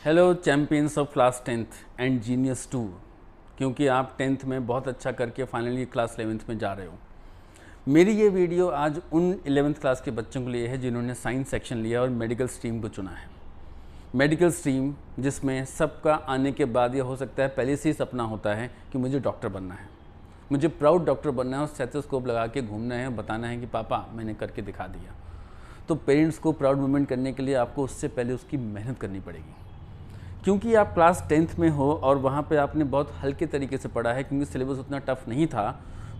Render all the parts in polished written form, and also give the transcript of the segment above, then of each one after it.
Hello champions of class 10th and genius 2, क्योंकि आप 10th में बहुत अच्छा करके फाइनली क्लास 11th में जा रहे हो। मेरी ये वीडियो आज उन 11th क्लास के बच्चों के लिए है जिन्होंने साइंस सेक्शन लिया और मेडिकल स्ट्रीम को चुना है। मेडिकल स्ट्रीम जिसमें सबका आने के बाद ये हो सकता है पहले से ही सपना होता है कि मुझे डॉक्टर बनना है, मुझे प्राउड डॉक्टर बनना है और स्टेथोस्कोप लगा के घूमना है, बताना है कि पापा मैंने करके दिखा दिया। तो पेरेंट्स को प्राउड मोमेंट करने के लिए आपको उससे पहले उसकी मेहनत करनी पड़ेगी, क्योंकि आप क्लास 10th में हो और वहाँ पे आपने बहुत हल्के तरीके से पढ़ा है क्योंकि सिलेबस उतना टफ नहीं था।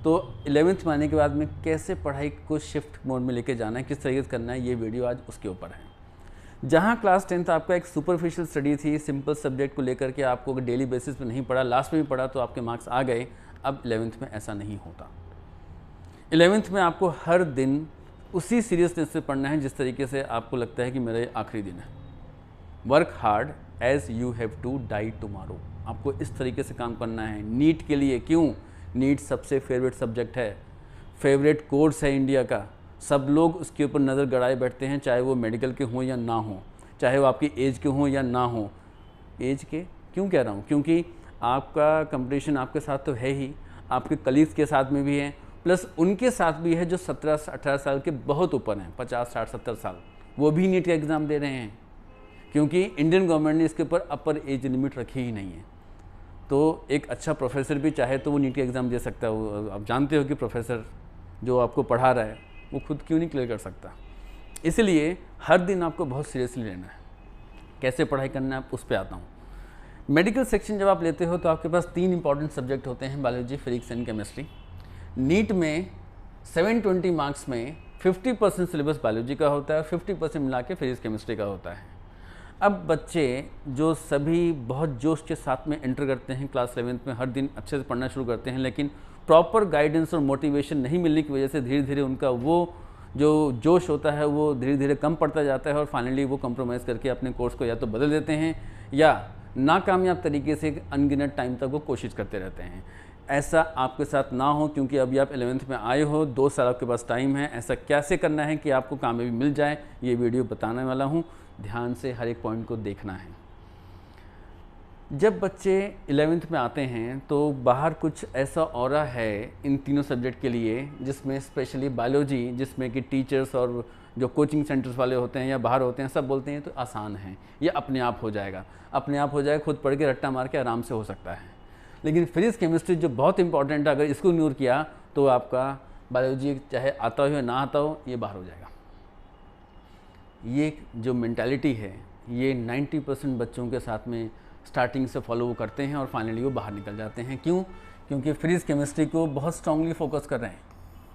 तो 11th में आने के बाद में कैसे पढ़ाई को शिफ्ट मोड में लेके जाना है, किस तरीके से करना है, ये वीडियो आज उसके ऊपर है। जहाँ क्लास 10th आपका एक सुपरफिशियल स्टडी थी, सिंपल सब्जेक्ट को लेकर के आपको अगर डेली बेसिस पे नहीं पढ़ा, लास्ट में भी पढ़ा तो आपके मार्क्स आ गए। अब 11th में ऐसा नहीं होता। 11th में आपको हर दिन उसी सीरियसनेस से पढ़ना है जिस तरीके से आपको लगता है कि मेरा ये आखिरी दिन है। Work hard as you have to die tomorrow. आपको इस तरीके से काम करना है। नीट के लिए क्यों? नीट सबसे फेवरेट सब्जेक्ट है, फेवरेट कोर्स है इंडिया का। सब लोग उसके ऊपर नज़र गड़ाए बैठते हैं, चाहे वो मेडिकल के हों या ना हों, चाहे वो आपकी एज के हों या ना हों। एज के क्यों कह रहा हूँ? क्योंकि आपका कंपटीशन आपके साथ तो है ही, आपके कलीग्स के साथ में भी है, प्लस उनके साथ भी है जो 17-18 साल के बहुत ऊपर हैं, 50-60-70 साल, वो भी नीट का एग्ज़ाम दे रहे हैं, क्योंकि इंडियन गवर्नमेंट ने इसके ऊपर अपर एज लिमिट रखी ही नहीं है। तो एक अच्छा प्रोफेसर भी चाहे तो वो नीट का एग्ज़ाम दे सकता है। आप जानते हो कि प्रोफेसर जो आपको पढ़ा रहा है वो खुद क्यों नहीं क्लियर कर सकता। इसलिए हर दिन आपको बहुत सीरियसली लेना है। कैसे पढ़ाई करना है, आप उस पर आता हूँ। मेडिकल सेक्शन जब आप लेते हो तो आपके पास 3 इंपॉर्टेंट सब्जेक्ट होते हैं, biology, physics and chemistry. NEET में 720 मार्क्स में 50% सिलेबस बायोलॉजी का होता है और 50% मिला के फिजिक्स केमिस्ट्री का होता है। अब बच्चे जो सभी बहुत जोश के साथ में एंटर करते हैं क्लास 11th में, हर दिन अच्छे से पढ़ना शुरू करते हैं, लेकिन प्रॉपर गाइडेंस और मोटिवेशन नहीं मिलने की वजह से धीरे धीरे उनका वो जो जोश होता है वो धीरे धीरे कम पड़ता जाता है और फाइनली वो कंप्रोमाइज़ करके अपने कोर्स को या तो बदल देते हैं या नाकामयाब तरीके से अनगिनत टाइम तक वो कोशिश करते रहते हैं। ऐसा आपके साथ ना हो, क्योंकि अभी आप 11th में आए हो, 2 साल आपके पास टाइम है। ऐसा कैसे करना है कि आपको कामयाबी मिल जाए, ये वीडियो बताने वाला हूँ। ध्यान से हर एक पॉइंट को देखना है। जब बच्चे 11th में आते हैं तो बाहर कुछ ऐसा ऑरा है इन तीनों सब्जेक्ट के लिए, जिसमें स्पेशली बायोलॉजी, जिसमें कि टीचर्स और जो कोचिंग सेंटर्स वाले होते हैं या बाहर होते हैं सब बोलते हैं तो आसान है, ये अपने आप हो जाएगा, अपने आप हो जाएगा, खुद पढ़ के रट्टा मार के आराम से हो सकता है। लेकिन फिजिक्स केमिस्ट्री जो बहुत इंपॉर्टेंट है, अगर इसको इग्नोर किया तो आपका बायोलॉजी चाहे आता हो या ना आता हो, ये बाहर हो जाएगा। ये जो मेंटालिटी है ये 90% बच्चों के साथ में स्टार्टिंग से फॉलो करते हैं और फाइनली वो बाहर निकल जाते हैं। क्यों? क्योंकि फिजिक्स केमिस्ट्री को बहुत स्ट्रांगली फोकस कर रहे हैं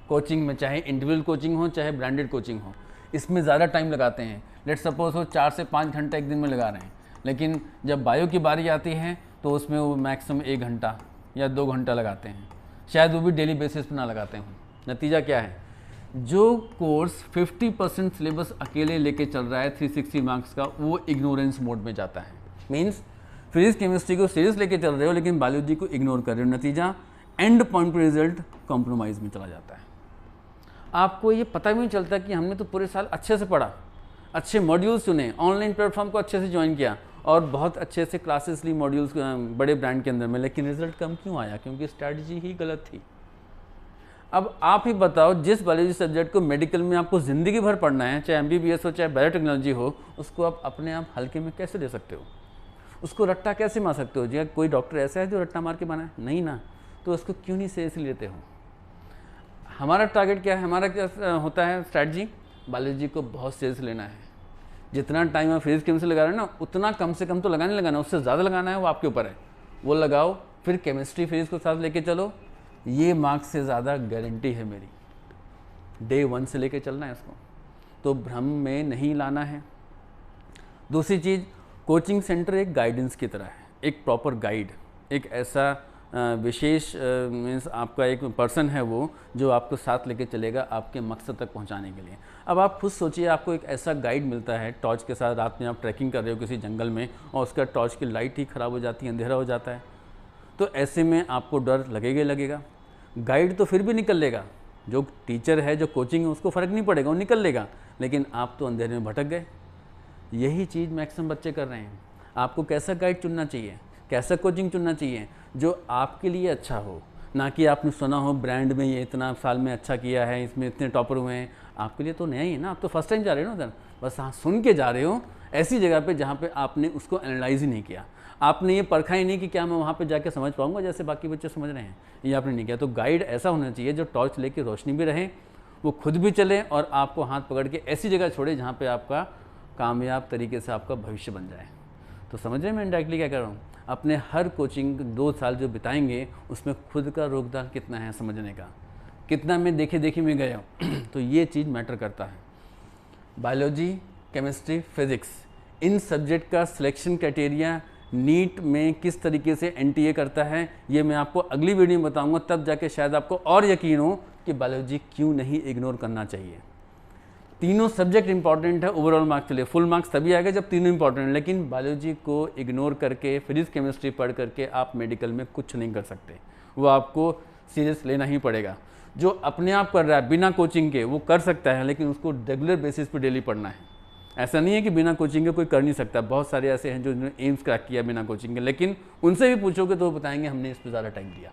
कोचिंग में, चाहे इंडिविजुअल कोचिंग हो चाहे ब्रांडेड कोचिंग हो, इसमें ज़्यादा टाइम लगाते हैं। लेट सपोज वो 4 से 5 घंटा एक दिन में लगा रहे हैं, लेकिन जब बायो की बारी आती है तो उसमें वो मैक्सिमम 1 घंटा या 2 घंटा लगाते हैं, शायद वो भी डेली बेसिस पर ना लगाते हों। नतीजा क्या है? जो कोर्स 50% सिलेबस अकेले लेके चल रहा है 360 मार्क्स का, वो इग्नोरेंस मोड में जाता है। मीन्स फिजिक्स केमिस्ट्री को सीरियस लेके चल रहे हो लेकिन बायोलॉजी को इग्नोर कर रहे हो। नतीजा एंड पॉइंट पर रिजल्ट कॉम्प्रोमाइज़ में चला जाता है। आपको ये पता भी नहीं चलता कि हमने तो पूरे साल अच्छे से पढ़ा, अच्छे मॉड्यूल्स चुने, ऑनलाइन प्लेटफॉर्म को अच्छे से ज्वाइन किया और बहुत अच्छे से क्लासेस ली मॉड्यूल्स बड़े ब्रांड के अंदर में, लेकिन रिजल्ट कम क्यों आया? क्योंकि स्ट्रैटेजी ही गलत थी। अब आप ही बताओ, जिस बायोलॉजी सब्जेक्ट को मेडिकल में आपको ज़िंदगी भर पढ़ना है, चाहे MBBS हो चाहे बायोटेक्नोलॉजी हो, उसको आप अपने आप हल्के में कैसे ले सकते हो? उसको रट्टा कैसे मार सकते हो? जी कोई डॉक्टर ऐसा है जो रट्टा मार के बना है? नहीं ना। तो उसको क्यों नहीं सीरियसली लेते हो? हमारा टारगेट क्या है? हमारा क्या होता है स्ट्रैटेजी? बायोलॉजी को बहुत सीरियस लेना है। जितना टाइम आप फिजिक्स केमिस्ट्री लगा रहे हैं ना, उतना कम से कम तो लगाने लगाना, उससे ज़्यादा लगाना है वो आपके ऊपर है, वो लगाओ। फिर केमिस्ट्री फिजिक्स को साथ लेके चलो, ये मार्क्स से ज़्यादा गारंटी है मेरी। डे 1 से लेके चलना है इसको, तो भ्रम में नहीं लाना है। दूसरी चीज़, कोचिंग सेंटर एक गाइडेंस की तरह है, एक प्रॉपर गाइड, एक ऐसा विशेष मीन्स आपका एक पर्सन है वो जो आपको साथ लेके चलेगा आपके मकसद तक पहुंचाने के लिए। अब आप खुद सोचिए, आपको एक ऐसा गाइड मिलता है टॉर्च के साथ, रात में आप ट्रैकिंग कर रहे हो किसी जंगल में और उसका टॉर्च की लाइट ही ख़राब हो जाती है, अंधेरा हो जाता है, तो ऐसे में आपको डर लगेगा ही लगेगा। गाइड तो फिर भी निकल लेगा, जो टीचर है जो कोचिंग है उसको फ़र्क नहीं पड़ेगा, वो निकल लेगा, लेकिन आप तो अंधेरे में भटक गए। यही चीज़ मैक्सिमम बच्चे कर रहे हैं। आपको कैसा गाइड चुनना चाहिए, कैसा कोचिंग चुनना चाहिए जो आपके लिए अच्छा हो, ना कि आपने सुना हो ब्रांड में ये इतना साल में अच्छा किया है, इसमें इतने टॉपर हुए हैं। आपके लिए तो नया ही है ना, आप तो फर्स्ट टाइम जा रहे हो ना उधर, बस हाँ सुन के जा रहे हो ऐसी जगह पे जहाँ पे आपने उसको एनालाइज ही नहीं किया, आपने ये परखा ही नहीं कि क्या मैं वहाँ पे जाके समझ पाऊँगा जैसे बाकी बच्चे समझ रहे हैं, ये आपने नहीं किया। तो गाइड ऐसा होना चाहिए जो टॉर्च लेके रोशनी भी रहे, वो खुद भी चले और आपको हाथ पकड़ के ऐसी जगह छोड़े जहाँ पे आपका कामयाब तरीके से आपका भविष्य बन जाए। तो समझ रहे हैं मैं इंडायरेक्टली क्या कर रहा हूँ। अपने हर कोचिंग 2 साल जो बिताएंगे उसमें खुद का योगदान कितना है समझने का, कितना मैं देखे देखी में गया हूँ तो ये चीज़ मैटर करता है। बायोलॉजी, केमिस्ट्री, फिज़िक्स, इन सब्जेक्ट का सिलेक्शन क्राइटेरिया नीट में किस तरीके से एनटीए करता है ये मैं आपको अगली वीडियो में बताऊंगा, तब जाके शायद आपको और यकीन हो कि बायोलॉजी क्यों नहीं इग्नोर करना चाहिए। तीनों सब्जेक्ट इंपॉर्टेंट है ओवरऑल मार्क्स के लिए, फुल मार्क्स तभी आएगा जब तीनों इंपॉर्टेंट है, लेकिन बायोलॉजी को इग्नोर करके फिजिक्स केमिस्ट्री पढ़ करके आप मेडिकल में कुछ नहीं कर सकते, वो आपको सीरियस लेना ही पड़ेगा। जो अपने आप कर रहा है बिना कोचिंग के वो कर सकता है, लेकिन उसको रेगुलर बेसिस पे डेली पढ़ना है। ऐसा नहीं है कि बिना कोचिंग के कोई कर नहीं सकता, बहुत सारे ऐसे हैं जो एम्स क्रैक किया बिना कोचिंग के, लेकिन उनसे भी पूछोगे तो वो बताएंगे हमने इस पर ज़्यादा टाइम दिया।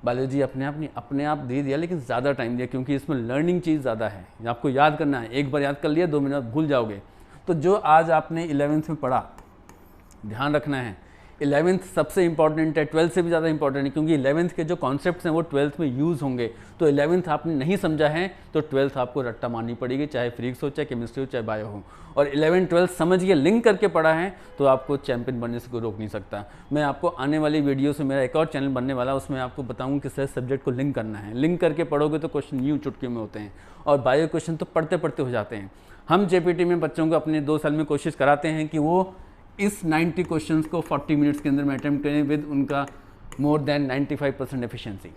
बायोलॉजी अपने आप नहीं, अपने आप दे दिया लेकिन ज़्यादा टाइम दिया, क्योंकि इसमें लर्निंग चीज़ ज़्यादा है, आपको याद करना है। एक बार याद कर लिया 2 मिनट भूल जाओगे। तो जो आज आपने 11th में पढ़ा ध्यान रखना है, 11th सबसे इंपॉर्टेंट है, 12th से भी ज़्यादा इंपॉर्टेंट है, क्योंकि 11th के जो कॉन्सेप्ट्स हैं वो 12th में यूज़ होंगे। तो 11th आपने नहीं समझा है तो 12th आपको रट्टा मारनी पड़ेगी, चाहे फिजिक्स हो, चाहे केमिस्ट्री हो, चाहे बायो हो। और 11th 12th समझ के लिंक करके पढ़ा है तो आपको चैंपियन बनने से कोई रोक नहीं सकता। मैं आपको आने वाली वीडियो से, मेरा एक और चैनल बनने वाला है, उसमें आपको बताऊँ किस तरह सब्जेक्ट को लिंक करना है। लिंक करके पढ़ोगे तो क्वेश्चन यूँ चुटकी में होते हैं, और बायो क्वेश्चन तो पढ़ते पढ़ते हो जाते हैं। हम जेपीटी में बच्चों को अपने 2 साल में कोशिश कराते हैं कि वो इस 90 क्वेश्चंस को 40 मिनट्स के अंदर में अटैम्प्ट करें विद उनका मोर देन 95% एफिशिएंसी।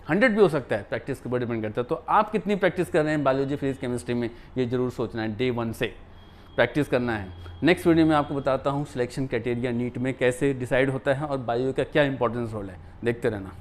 100 भी हो सकता है, प्रैक्टिस के ऊपर डिपेंड करता है। तो आप कितनी प्रैक्टिस कर रहे हैं बायोलॉजी, फिजिक्स, केमिस्ट्री में, ये जरूर सोचना है। डे 1 से प्रैक्टिस करना है। नेक्स्ट वीडियो में आपको बताता हूँ सिलेक्शन क्राइटेरिया नीट में कैसे डिसाइड होता है और बायो का क्या इंपॉर्टेंस रोल है। देखते रहना।